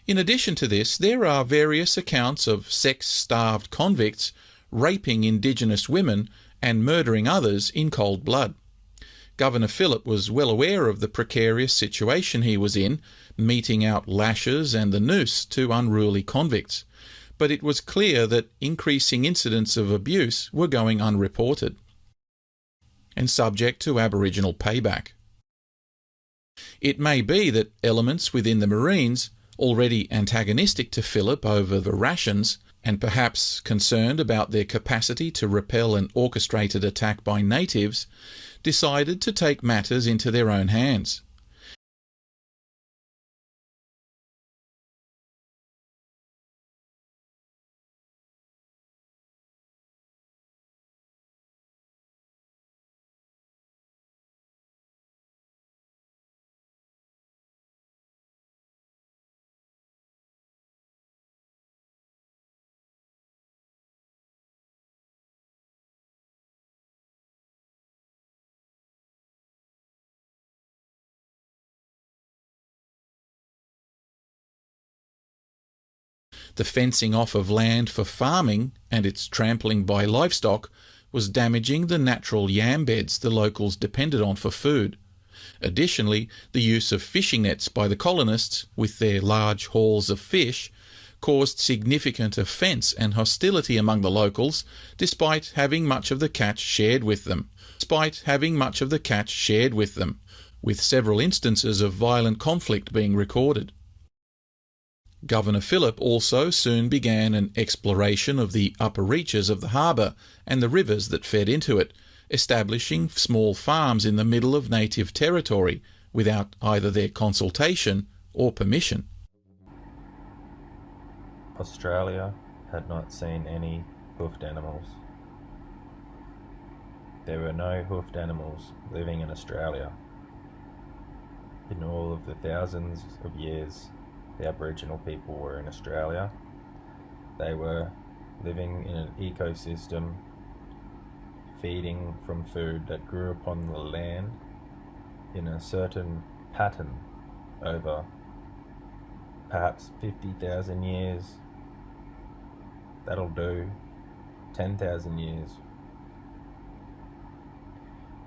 In addition to this, there are various accounts of sex-starved convicts raping Indigenous women and murdering others in cold blood. Governor Phillip was well aware of the precarious situation he was in, meting out lashes and the noose to unruly convicts, but it was clear that increasing incidents of abuse were going unreported and subject to Aboriginal payback. It may be that elements within the Marines, already antagonistic to Phillip over the rations and perhaps concerned about their capacity to repel an orchestrated attack by natives, decided to take matters into their own hands. The fencing off of land for farming and its trampling by livestock was damaging the natural yam beds the locals depended on for food. Additionally, the use of fishing nets by the colonists, with their large hauls of fish, caused significant offence and hostility among the locals, despite having much of the catch shared with them, with several instances of violent conflict being recorded. Governor Phillip also soon began an exploration of the upper reaches of the harbour and the rivers that fed into it, establishing small farms in the middle of native territory without either their consultation or permission. Australia had not seen any hoofed animals. There were no hoofed animals living in Australia. In all of the thousands of years the Aboriginal people were in Australia, they were living in an ecosystem, feeding from food that grew upon the land in a certain pattern over perhaps 50,000 years. That'll do. 10,000 years.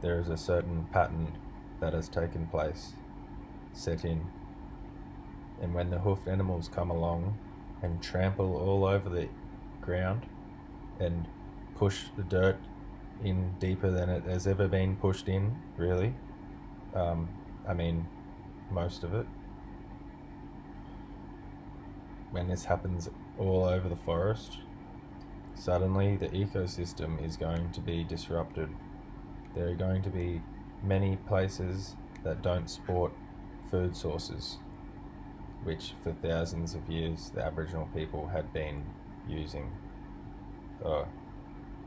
There is a certain pattern that has taken place, set in. And when the hoofed animals come along and trample all over the ground and push the dirt in deeper than it has ever been pushed in, really, most of it, when this happens all over the forest, suddenly the ecosystem is going to be disrupted. There are going to be many places that don't support food sources, which for thousands of years the Aboriginal people had been using or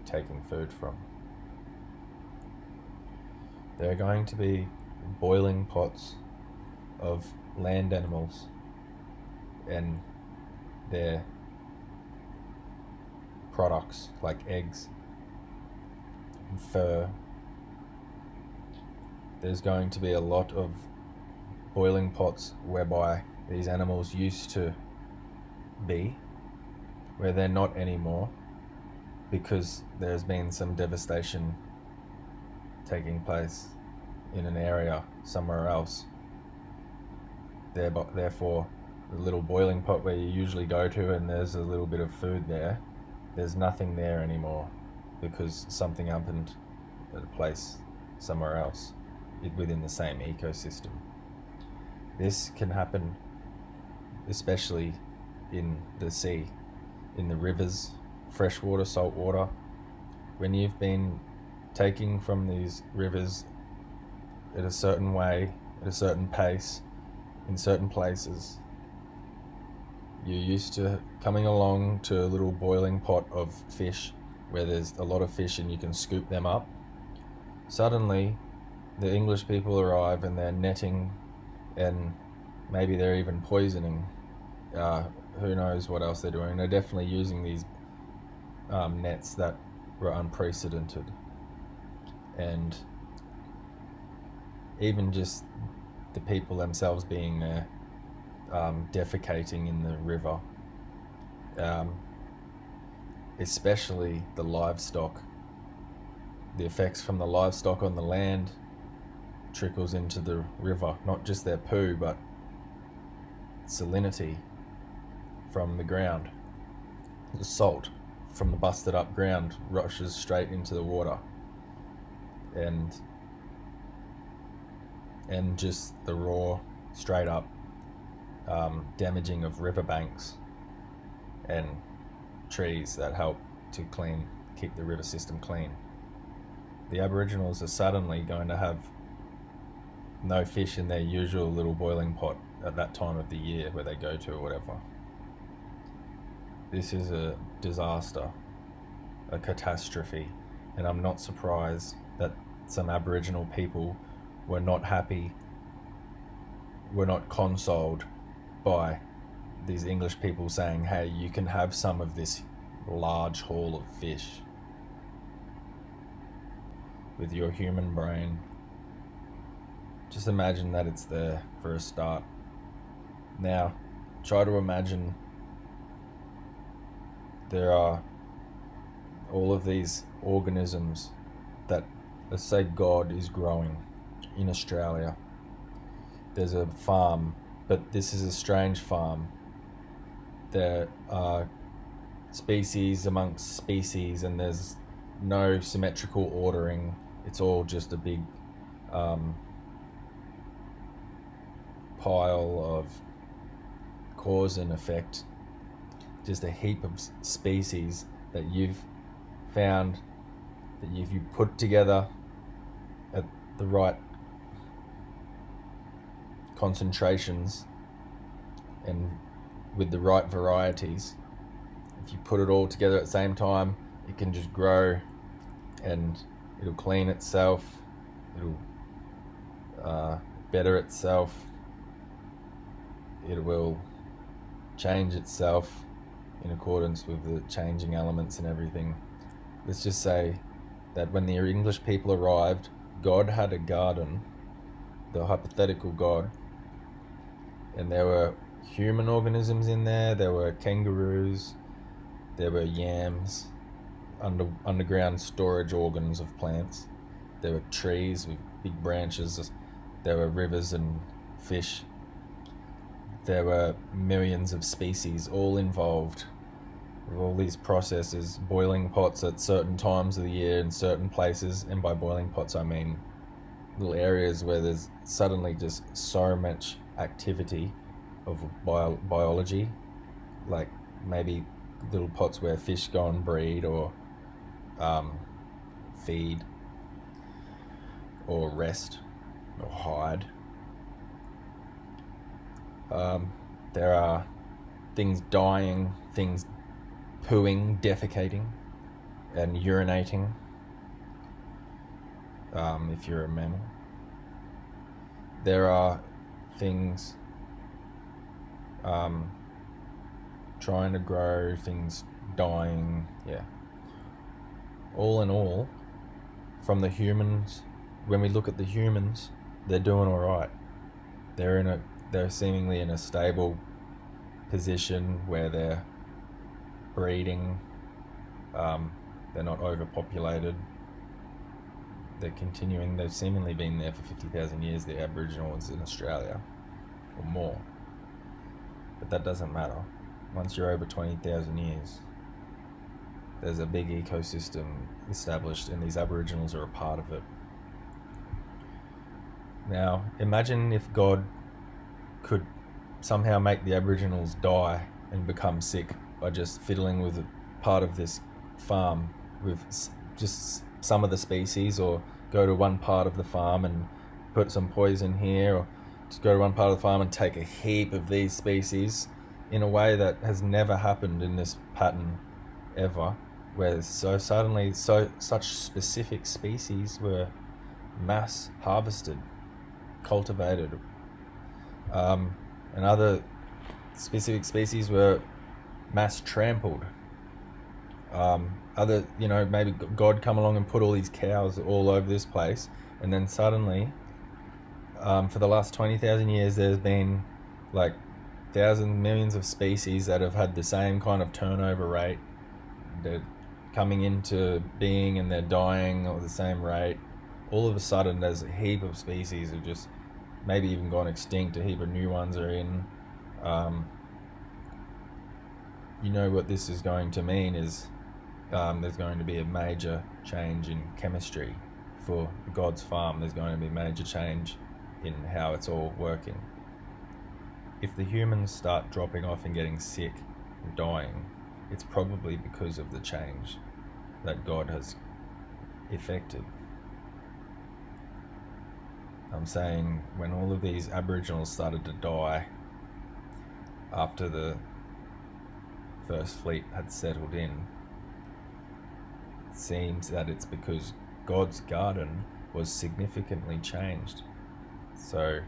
taking food from. There are going to be boiling pots of land animals and their products like eggs and fur. There's going to be a lot of boiling pots whereby these animals used to be, where they're not anymore because there's been some devastation taking place in an area somewhere else. Therefore, the little boiling pot where you usually go to and there's a little bit of food there, there's nothing there anymore because something happened at a place somewhere else within the same ecosystem. This can happen especially in the sea, in the rivers, freshwater, saltwater. When you've been taking from these rivers at a certain way, at a certain pace, in certain places, you're used to coming along to a little boiling pot of fish where there's a lot of fish and you can scoop them up. Suddenly, the English people arrive and they're netting and maybe they're even poisoning. Who knows what else they're doing. They're definitely using these nets that were unprecedented. And even just the people themselves being there, defecating in the river, especially the livestock. The effects from the livestock on the land trickles into the river, not just their poo, but salinity from the ground. The salt from the busted up ground rushes straight into the water, and just the raw, straight up damaging of riverbanks and trees that help to keep the river system clean. The Aboriginals are suddenly going to have no fish in their usual little boiling pot at that time of the year where they go to or whatever. This is a disaster, a catastrophe, and I'm not surprised that some Aboriginal people were not happy, were not consoled by these English people saying, hey, you can have some of this large haul of fish with your human brain. Just imagine that it's there for a start. Now, try to imagine there are all of these organisms that, let's say, God is growing in Australia. There's a farm, but this is a strange farm. There are species amongst species, and there's no symmetrical ordering. It's all just a big pile of cause and effect. Just a heap of species that you've found, that if you put together at the right concentrations and with the right varieties, if you put it all together at the same time, it can just grow and it'll clean itself, it'll better itself, it will change itself in accordance with the changing elements and everything. Let's just say that when the English people arrived, God had a garden, the hypothetical God, and there were human organisms in there were kangaroos, there were yams, underground storage organs of plants, there were trees with big branches, there were rivers and fish, there were millions of species all involved with all these processes, boiling pots at certain times of the year in certain places, and by boiling pots I mean little areas where there's suddenly just so much activity of biology, like maybe little pots where fish go and breed or feed or rest or hide. There are things dying, things pooing, defecating, and urinating, if you're a mammal. There are things trying to grow, things dying, yeah. All in all, from the humans, when we look at the humans, they're doing all right. They're seemingly in a stable position where they're breeding. They're not overpopulated. They're continuing. They've seemingly been there for 50,000 years, the Aboriginals in Australia, or more. But that doesn't matter. Once you're over 20,000 years, there's a big ecosystem established, and these Aboriginals are a part of it. Now, imagine if God could somehow make the Aboriginals die and become sick by just fiddling with a part of this farm with just some of the species, or go to one part of the farm and put some poison here, or just go to one part of the farm and take a heap of these species in a way that has never happened in this pattern ever, where suddenly such specific species were mass harvested, cultivated, and other specific species were mass trampled. Maybe God come along and put all these cows all over this place, and then suddenly, for the last 20,000 years, there's been like thousands, millions of species that have had the same kind of turnover rate. They're coming into being and they're dying at the same rate. All of a sudden, there's a heap of species have just maybe even gone extinct. A heap of new ones are in. You know what this is going to mean is there's going to be a major change in chemistry for God's farm. There's going to be a major change in how it's all working. If the humans start dropping off and getting sick and dying, it's probably because of the change that God has effected. I'm saying when all of these Aboriginals started to die after the first fleet had settled in, it seems that it's because God's garden was significantly changed. So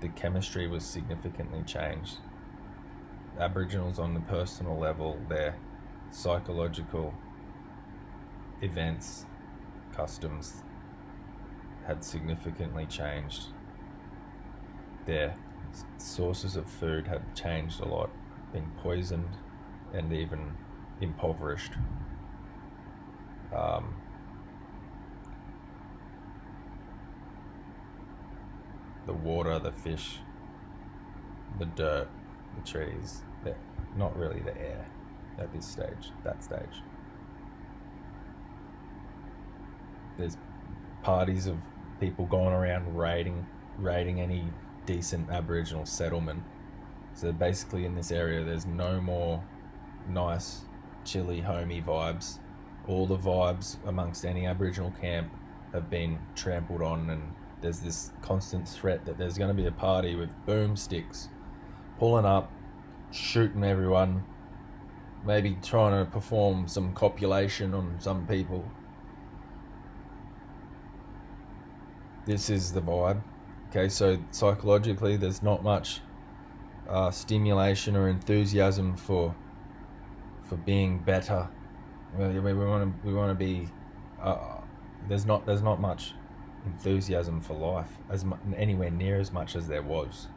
the chemistry was significantly changed. Aboriginals on the personal level, their psychological events, customs had significantly changed. Their sources of food had changed a lot, been poisoned and even impoverished. The water, the fish, the dirt, the trees, not really the air at this stage, that stage. There's parties of people going around raiding any decent Aboriginal settlement. So basically in this area there's no more nice, chilly, homey vibes. All the vibes amongst any Aboriginal camp have been trampled on, and there's this constant threat that there's going to be a party with boomsticks pulling up, shooting everyone, maybe trying to perform some copulation on some people. This is the vibe. Okay, so psychologically there's not much stimulation or enthusiasm for being better. We want to be. There's not much enthusiasm for life anywhere near as much as there was.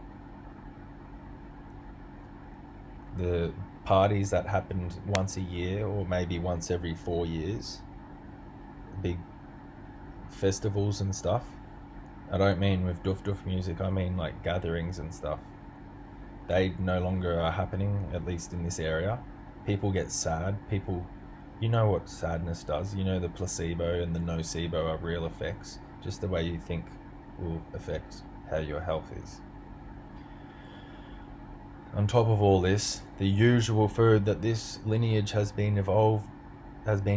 The parties that happened once a year or maybe once every 4 years, big festivals and stuff. I don't mean with doof music, I mean like gatherings and stuff. They no longer are happening, at least in this area. People get sad. You know what sadness does. You know the placebo and the nocebo are real effects. Just the way you think will affect how your health is. On top of all this, the usual food that this lineage has been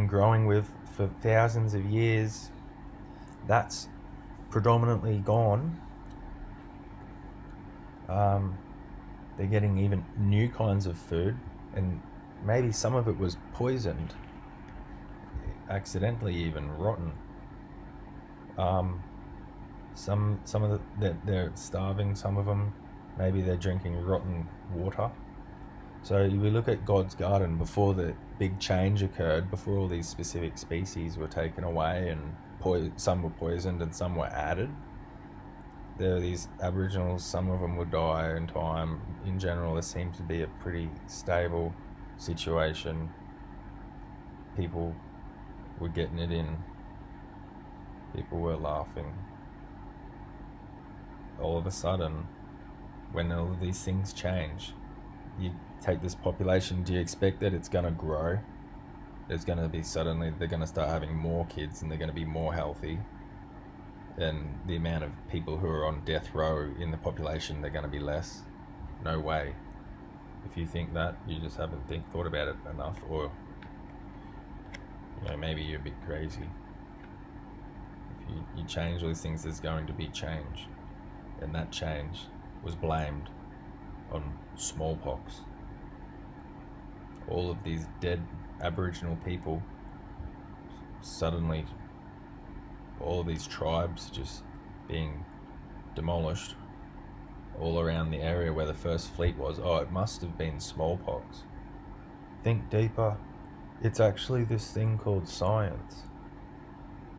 growing with for thousands of years, that's predominantly gone. They're getting even new kinds of food, and maybe some of it was poisoned, accidentally, even rotten. Some of they're starving. Some of them, maybe they're drinking rotten water. So we look at God's garden before the big change occurred, before all these specific species were taken away and some were poisoned and some were added. There are these Aboriginals, some of them would die in time. In general, there seems to be a pretty stable situation. People were getting it in. People were laughing. All of a sudden, when all of these things change, you take this population, do you expect that it's going to grow? There's going to be suddenly, they're going to start having more kids and they're going to be more healthy. And the amount of people who are on death row in the population, they're going to be less. No way. If you think that, you just haven't thought about it enough, or maybe you're a bit crazy. If you change all these things, there's going to be change. And that change was blamed on smallpox. All of these dead Aboriginal people, suddenly all of these tribes just being demolished all around the area where the first fleet was. Oh, it must have been smallpox. Think deeper. It's actually this thing called science.